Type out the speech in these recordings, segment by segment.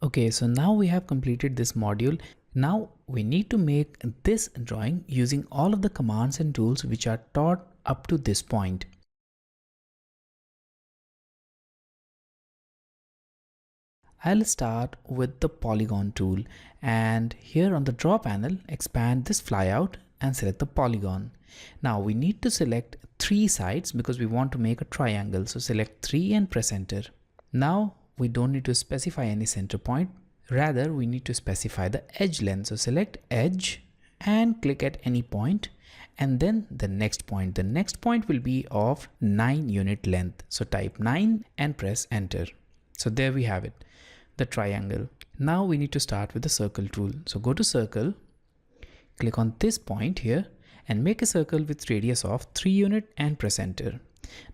Okay, so now we have completed this module. Now we need to make this drawing using all of the commands and tools which are taught up to this point. I'll start with the polygon tool, and here on the draw panel, expand this flyout and select the polygon. Now we need to select 3 sides because we want to make a triangle. So select 3 and press enter. Now we don't need to specify any center point. Rather, we need to specify the edge length. So select edge and click at any point, and then the next point. The next point will be of 9 unit length. So type 9 and press enter. So there we have it, the triangle. Now we need to start with the circle tool. So go to circle, click on this point here and make a circle with radius of 3 unit and press enter.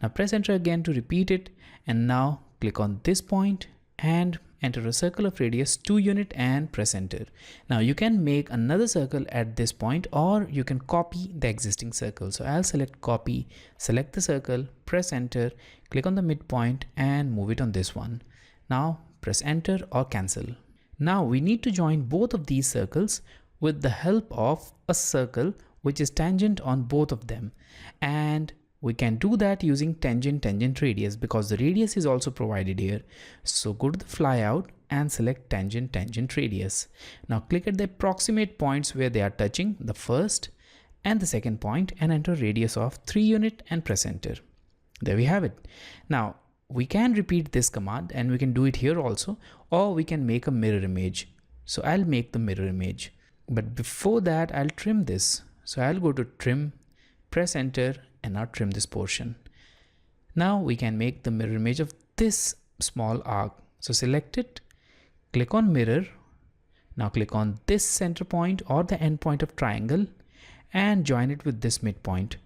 Now press enter again to repeat it, and now click on this point and enter a circle of radius 2 unit and press enter. Now you can make another circle at this point, or you can copy the existing circle. So I'll select copy, select the circle, press enter, click on the midpoint and move it on this one. Now press enter or cancel. Now we need to join both of these circles with the help of a circle which is tangent on both of them, and we can do that using tangent radius because the radius is also provided here. So go to the flyout and select tangent radius. Now click at the approximate points where they are touching, the first and the second point, and enter radius of 3 unit and press enter. There we have it. Now we can repeat this command and we can do it here also, or we can make a mirror image. So I'll make the mirror image, but before that I'll trim this. So I'll go to trim, press enter, and now trim this portion. Now we can make the mirror image of this small arc. So select it, click on mirror. Now click on this center point or the end point of triangle and join it with this midpoint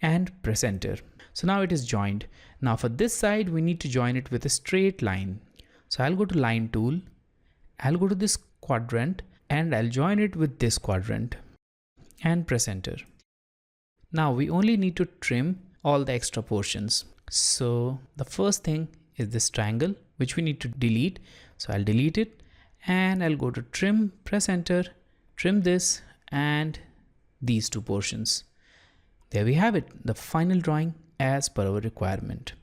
and press enter. So now it is joined. Now for this side, we need to join it with a straight line. So I'll go to line tool, I'll go to this quadrant and I'll join it with this quadrant and press enter. Now we only need to trim all the extra portions. So the first thing is this triangle, which we need to delete. So I'll delete it and I'll go to trim, press enter, trim this and these 2 portions. There we have it, the final drawing as per our requirement.